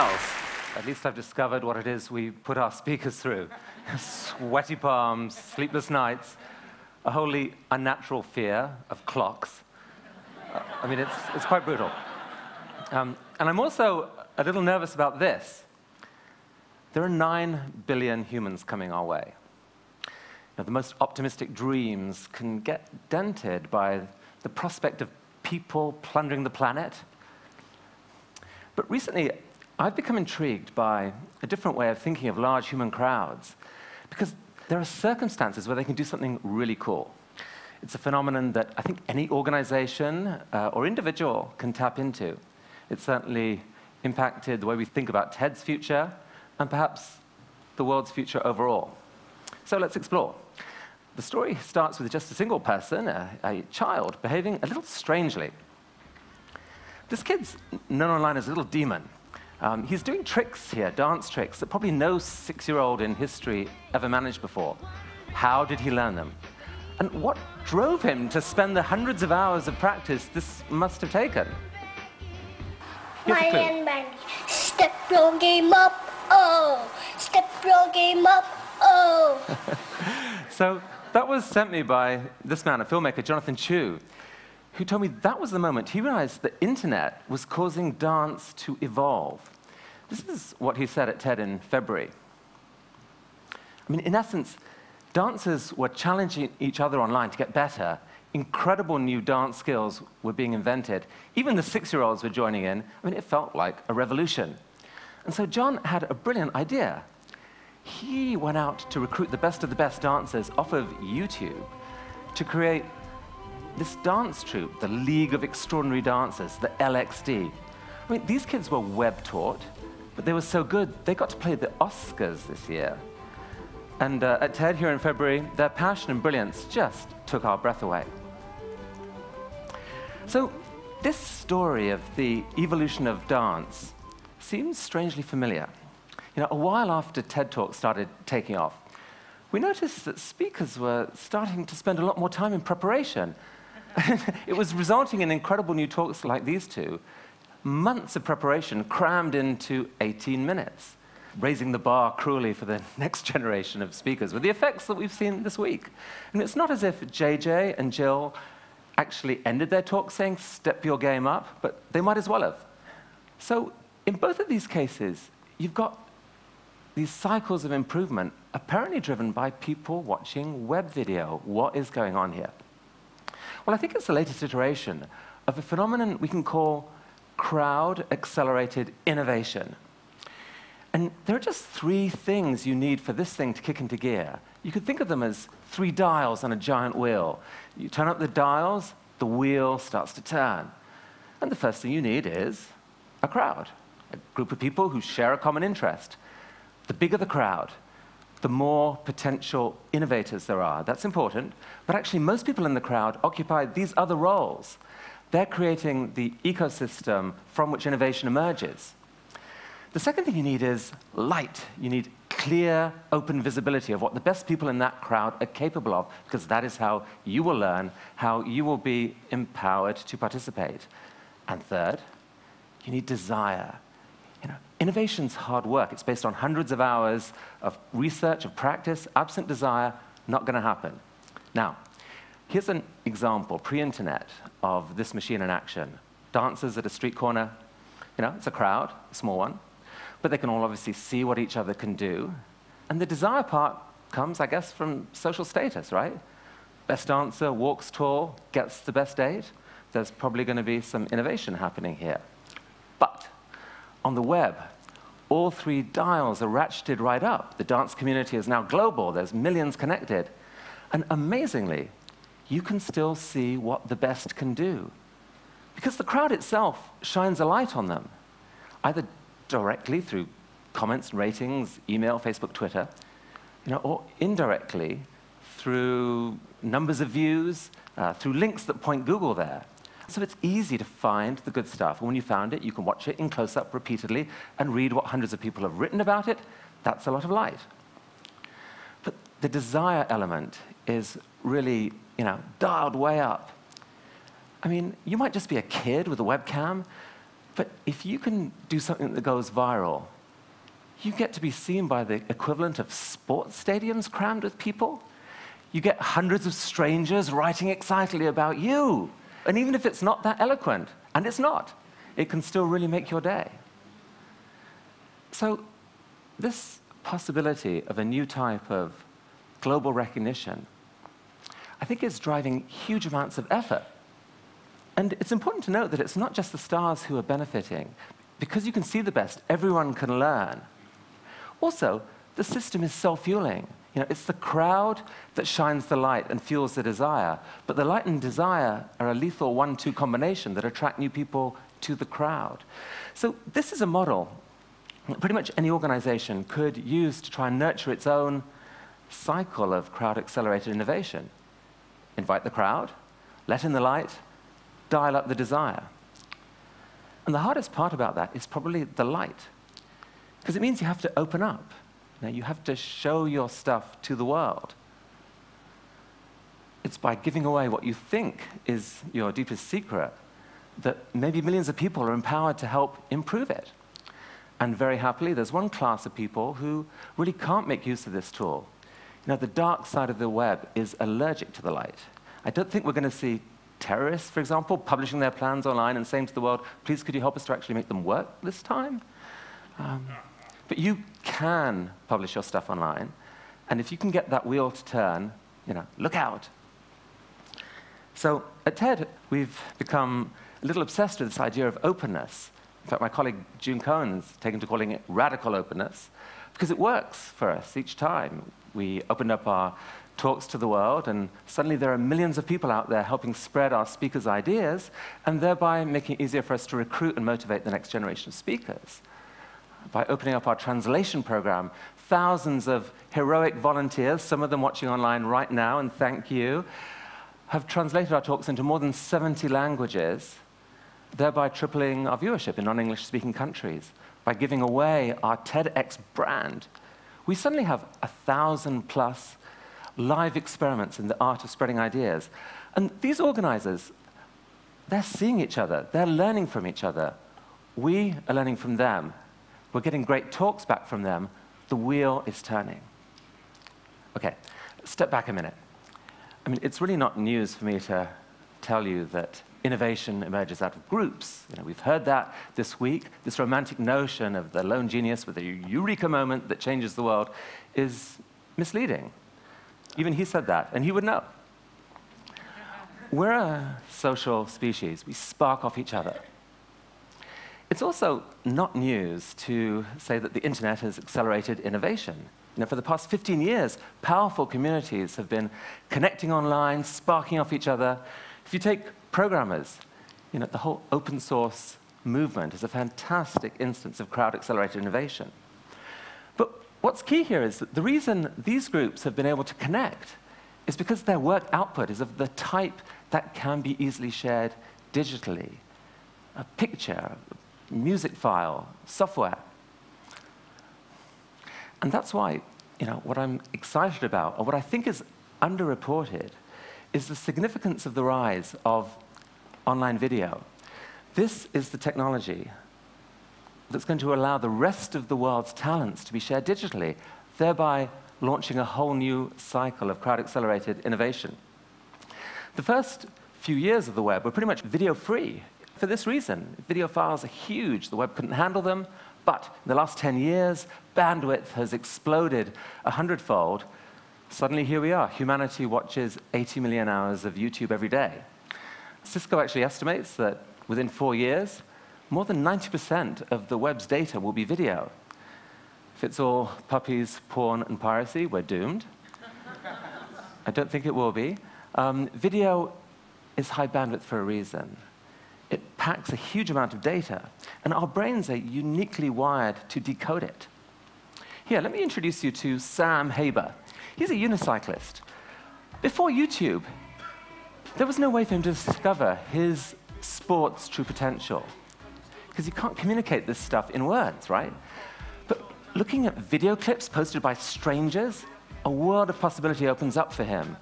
else. At least I've discovered what it is we put our speakers through. Sweaty palms, sleepless nights, a wholly unnatural fear of clocks. I mean, it's quite brutal. And I'm also a little nervous about this. There are 9 billion humans coming our way. Now, the most optimistic dreams can get dented by the prospect of people plundering the planet. But recently, I've become intrigued by a different way of thinking of large human crowds, because there are circumstances where they can do something really cool. It's a phenomenon that I think any organization or individual can tap into. It's certainly impacted the way we think about Ted's future, and perhaps the world's future overall. So let's explore. The story starts with just a single person, a child, behaving a little strangely. This kid's known online as a little demon. He's doing tricks here, dance tricks, that probably no 6-year-old in history ever managed before. How did he learn them? And what drove him to spend the hundreds of hours of practice this must have taken? Step your game up, oh! Step your game up, oh! So that was sent me by this man, a filmmaker, Jonathan Chu, who told me that was the moment he realized the internet was causing dance to evolve. This is what he said at TED in February. I mean, in essence, dancers were challenging each other online to get better. Incredible new dance skills were being invented. Even the 6-year-olds were joining in. I mean, it felt like a revolution. And so John had a brilliant idea. He went out to recruit the best of the best dancers off of YouTube to create this dance troupe, the League of Extraordinary Dancers, the LXD. I mean, these kids were web-taught, but they were so good, they got to play the Oscars this year. And at TED here in February, their passion and brilliance just took our breath away. So this story of the evolution of dance seems strangely familiar. You know, a while after TED Talks started taking off, we noticed that speakers were starting to spend a lot more time in preparation. It was resulting in incredible new talks like these two, months of preparation crammed into 18 minutes, raising the bar cruelly for the next generation of speakers with the effects that we've seen this week. And it's not as if JJ and Jill actually ended their talk saying, step your game up, but they might as well have. So in both of these cases, you've got these cycles of improvement apparently driven by people watching web video. What is going on here? Well, I think it's the latest iteration of a phenomenon we can call crowd-accelerated innovation. And there are just 3 things you need for this thing to kick into gear. You could think of them as 3 dials on a giant wheel. You turn up the dials, the wheel starts to turn. And the first thing you need is a crowd, a group of people who share a common interest. The bigger the crowd, the more potential innovators there are. That's important. But actually, most people in the crowd occupy these other roles. They're creating the ecosystem from which innovation emerges. The second thing you need is light. You need clear, open visibility of what the best people in that crowd are capable of, because that is how you will learn, how you will be empowered to participate. And third, you need desire. You know, innovation's hard work. It's based on hundreds of hours of research, of practice. Absent desire, not going to happen. Now, here's an example, pre-internet, of this machine in action. Dancers at a street corner. You know, it's a crowd, a small one. But they can all obviously see what each other can do. And the desire part comes, I guess, from social status, right? Best dancer walks tall, gets the best date. There's probably going to be some innovation happening here. But on the web, all 3 dials are ratcheted right up. The dance community is now global. There's millions connected. And amazingly, you can still see what the best can do, because the crowd itself shines a light on them, either directly through comments, ratings, email, Facebook, Twitter, you know, or indirectly through numbers of views, through links that point Google there. So it's easy to find the good stuff. And when you found it, you can watch it in close-up repeatedly and read what hundreds of people have written about it. That's a lot of light. But the desire element is really, you know, dialed way up. I mean, you might just be a kid with a webcam, But if you can do something that goes viral, you get to be seen by the equivalent of sports stadiums crammed with people. You get hundreds of strangers writing excitedly about you. And even if it's not that eloquent, and it's not, it can still really make your day. So this possibility of a new type of global recognition, I think, is driving huge amounts of effort. And it's important to note that it's not just the stars who are benefiting. Because you can see the best, everyone can learn. Also, the system is self-fueling. It's the crowd that shines the light and fuels the desire. But the light and desire are a lethal 1-2 combination that attract new people to the crowd. So this is a model that pretty much any organization could use to try and nurture its own cycle of crowd-accelerated innovation. Invite the crowd, let in the light, dial up the desire. And the hardest part about that is probably the light, because it means you have to open up. You have to show your stuff to the world. It's by giving away what you think is your deepest secret that maybe millions of people are empowered to help improve it. And very happily, there's one class of people who really can't make use of this tool. The dark side of the web is allergic to the light. I don't think we're going to see terrorists, for example, publishing their plans online and saying to the world, please, could you help us to actually make them work this time? But you can publish your stuff online, and if you can get that wheel to turn, look out. So at TED, we've become a little obsessed with this idea of openness. In fact, my colleague June Cohen's taken to calling it radical openness, because it works for us each time. We opened up our talks to the world, and suddenly there are millions of people out there helping spread our speakers' ideas, and thereby making it easier for us to recruit and motivate the next generation of speakers. By opening up our translation program, thousands of heroic volunteers, some of them watching online right now, and thank you, have translated our talks into more than 70 languages, thereby tripling our viewership in non-English speaking countries. By giving away our TEDx brand, we suddenly have 1,000+ live experiments in the art of spreading ideas. And these organizers, they're seeing each other, they're learning from each other. We are learning from them. We're getting great talks back from them. The wheel is turning. Okay, step back a minute. It's really not news for me to tell you that innovation emerges out of groups. We've heard that this week. This romantic notion of the lone genius with a eureka moment that changes the world is misleading. Even he said that, and he would know. We're a social species. We spark off each other. It's also not news to say that the internet has accelerated innovation. For the past 15 years, powerful communities have been connecting online, sparking off each other. If you take programmers, the whole open source movement is a fantastic instance of crowd-accelerated innovation. But what's key here is that the reason these groups have been able to connect is because their work output is of the type that can be easily shared digitally. A picture, a music file, software. And that's why, what I'm excited about, or what I think is underreported, is the significance of the rise of online video. This is the technology that's going to allow the rest of the world's talents to be shared digitally, thereby launching a whole new cycle of crowd-accelerated innovation. The first few years of the web were pretty much video-free. For this reason, video files are huge. The web couldn't handle them. But in the last 10 years, bandwidth has exploded 100-fold. Suddenly, here we are. Humanity watches 80 million hours of YouTube every day. Cisco actually estimates that within 4 years, more than 90% of the web's data will be video. If it's all puppies, porn, and piracy, we're doomed. I don't think it will be. Video is high bandwidth for a reason. It packs a huge amount of data, and our brains are uniquely wired to decode it. Here, let me introduce you to Sam Haber. He's a unicyclist. Before YouTube, there was no way for him to discover his sport's true potential, because you can't communicate this stuff in words, right? But looking at video clips posted by strangers, a world of possibility opens up for him.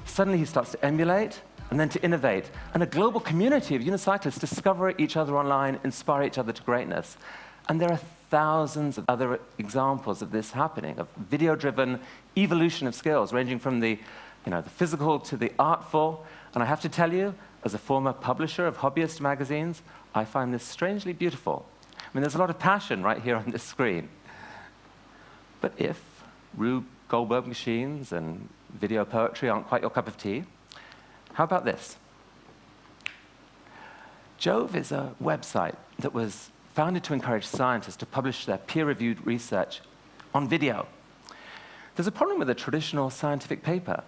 Suddenly he starts to emulate, and then to innovate, and a global community of unicyclists discover each other online, inspire each other to greatness. And there are thousands of other examples of this happening, of video-driven evolution of skills, ranging from the physical to the artful. And I have to tell you, as a former publisher of hobbyist magazines, I find this strangely beautiful. I mean, there's a lot of passion right here on this screen. But if Rube Goldberg machines and video poetry aren't quite your cup of tea, how about this? Jove is a website that was founded to encourage scientists to publish their peer-reviewed research on video. There's a problem with a traditional scientific paper.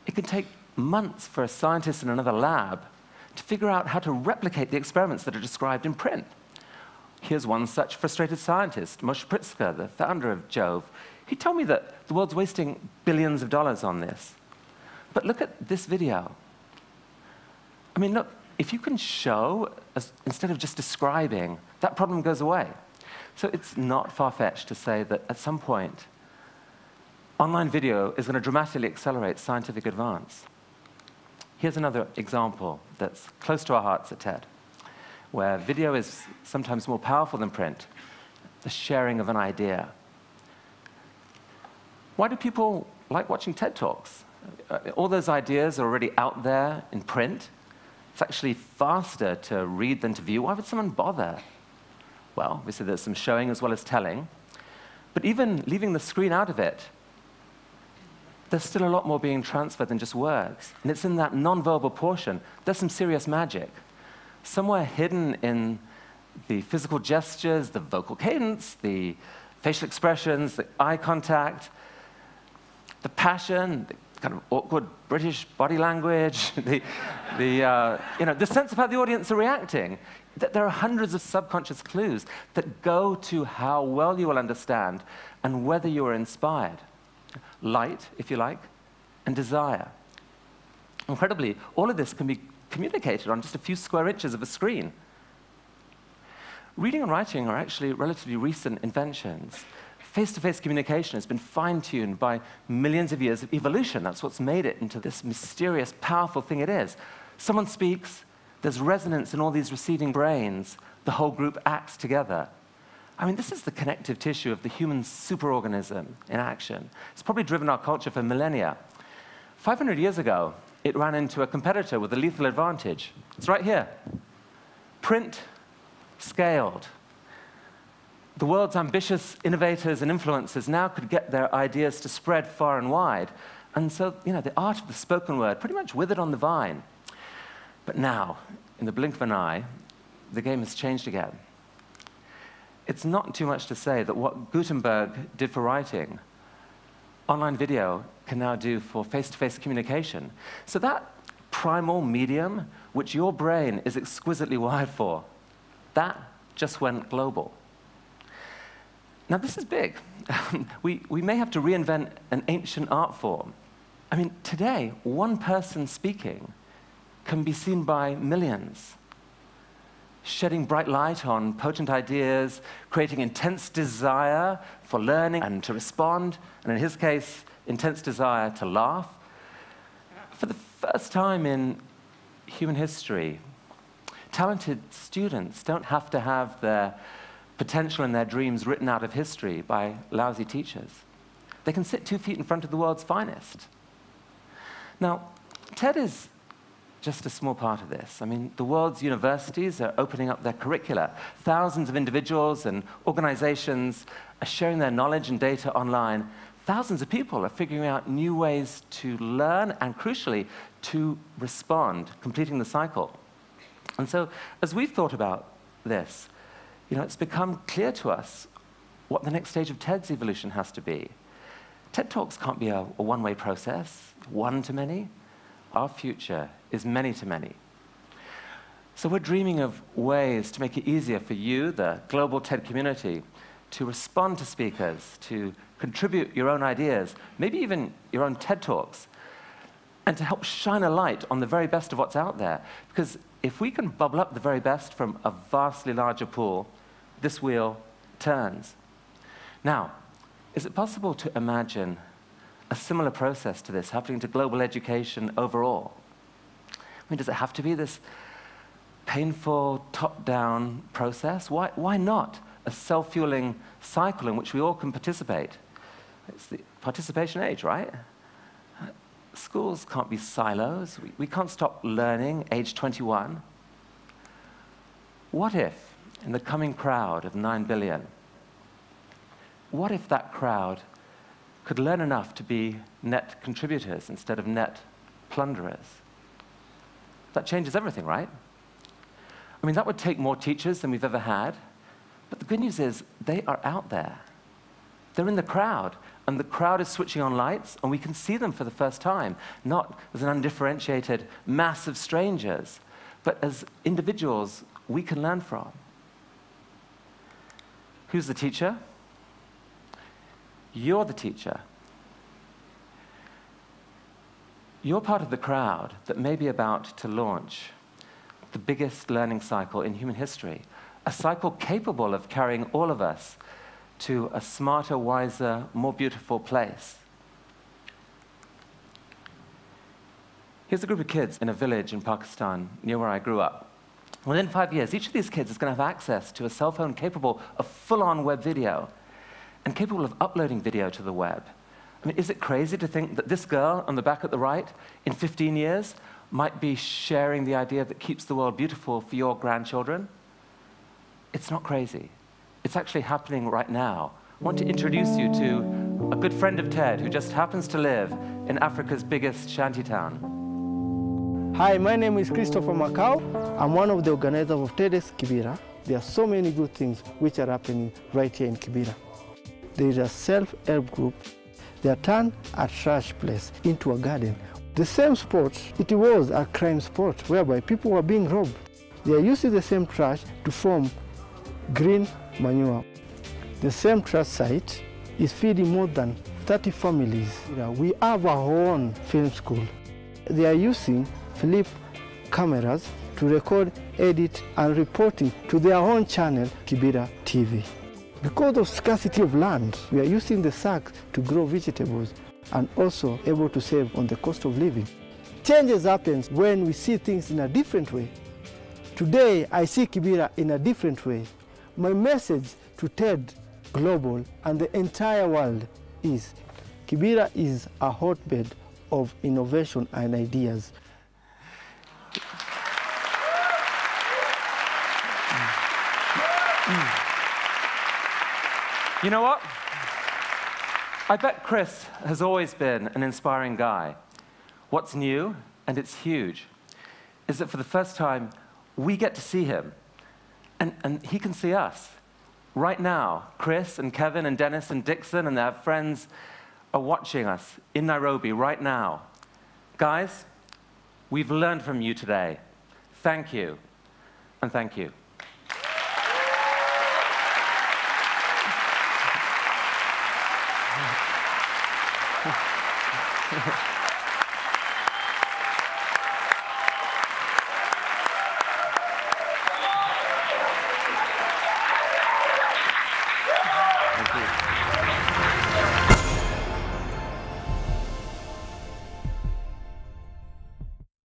It can take months for a scientist in another lab to figure out how to replicate the experiments that are described in print. Here's one such frustrated scientist, Moshe Pritzker, the founder of Jove. He told me that the world's wasting billions of dollars on this. But look at this video. I mean, look, if you can show, instead of just describing, that problem goes away. So it's not far-fetched to say that at some point, online video is going to dramatically accelerate scientific advance. Here's another example that's close to our hearts at TED, where video is sometimes more powerful than print, the sharing of an idea. Why do people like watching TED Talks? All those ideas are already out there in print. It's actually faster to read than to view. Why would someone bother? Well, obviously there's some showing as well as telling. But even leaving the screen out of it, there's still a lot more being transferred than just words. And it's in that nonverbal portion, there's some serious magic. Somewhere hidden in the physical gestures, the vocal cadence, the facial expressions, the eye contact, the passion, the kind of awkward British body language, the sense of how the audience are reacting. That there are hundreds of subconscious clues that go to how well you will understand and whether you are inspired. Light, if you like, and desire. Incredibly, all of this can be communicated on just a few square inches of a screen. Reading and writing are actually relatively recent inventions. Face-to-face communication has been fine-tuned by millions of years of evolution. That's what's made it into this mysterious, powerful thing it is. Someone speaks, there's resonance in all these receiving brains, the whole group acts together. I mean, this is the connective tissue of the human superorganism in action. It's probably driven our culture for millennia. 500 years ago, it ran into a competitor with a lethal advantage. It's right here. Print scaled. The world's ambitious innovators and influencers now could get their ideas to spread far and wide. And so, the art of the spoken word pretty much withered on the vine. But now, in the blink of an eye, the game has changed again. It's not too much to say that what Gutenberg did for writing, online video can now do for face-to-face communication. So that primal medium, which your brain is exquisitely wired for, that just went global. Now, this is big. we may have to reinvent an ancient art form. I mean, today, one person speaking can be seen by millions, shedding bright light on potent ideas, creating intense desire for learning and to respond, and in his case, intense desire to laugh. For the first time in human history, talented students don't have to have their potential and their dreams written out of history by lousy teachers. They can sit 2 feet in front of the world's finest. Now, TED is just a small part of this. I mean, the world's universities are opening up their curricula. Thousands of individuals and organizations are sharing their knowledge and data online. Thousands of people are figuring out new ways to learn and, crucially, to respond, completing the cycle. And so, as we've thought about this, it's become clear to us what the next stage of TED's evolution has to be. TED Talks can't be a one-way process, one to many. Our future is many to many. So we're dreaming of ways to make it easier for you, the global TED community, to respond to speakers, to contribute your own ideas, maybe even your own TED Talks, and to help shine a light on the very best of what's out there. Because if we can bubble up the very best from a vastly larger pool, this wheel turns. Now, is it possible to imagine a similar process to this happening to global education overall? I mean, does it have to be this painful, top-down process? Why not a self-fueling cycle in which we all can participate? It's the participation age, right? Schools can't be silos. We can't stop learning age 21. What if, in the coming crowd of 9 billion, what if that crowd could learn enough to be net contributors instead of net plunderers? That changes everything, right? I mean, that would take more teachers than we've ever had. But the good news is they are out there. They're in the crowd, and the crowd is switching on lights, and we can see them for the first time, not as an undifferentiated mass of strangers, but as individuals we can learn from. Who's the teacher? You're the teacher. You're part of the crowd that may be about to launch the biggest learning cycle in human history, a cycle capable of carrying all of us to a smarter, wiser, more beautiful place. Here's a group of kids in a village in Pakistan, near where I grew up. Within 5 years, each of these kids is going to have access to a cell phone capable of full-on web video and capable of uploading video to the web. I mean, is it crazy to think that this girl on the back at the right, in 15 years, might be sharing the idea that keeps the world beautiful for your grandchildren? It's not crazy. It's actually happening right now. I want to introduce you to a good friend of Ted who just happens to live in Africa's biggest shantytown. Hi, my name is Christopher Macau. I'm one of the organizers of TEDx Kibera. There are so many good things which are happening right here in Kibera. There is a self-help group. They have turned a trash place into a garden. The same spot, it was a crime spot whereby people were being robbed. They are using the same trash to form green manure. The same trash site is feeding more than 30 families. We have our own film school. They are using flip cameras to record, edit, and reporting to their own channel, Kibera TV. Because of scarcity of land, we are using the sack to grow vegetables and also able to save on the cost of living. Changes happen when we see things in a different way. Today, I see Kibera in a different way. My message to TED Global and the entire world is Kibera is a hotbed of innovation and ideas. You know what? I bet Chris has always been an inspiring guy. What's new, and it's huge, is that for the first time, we get to see him, and he can see us. Right now, Chris and Kevin and Dennis and Dixon and their friends are watching us in Nairobi right now. Guys, we've learned from you today. Thank you, and thank you.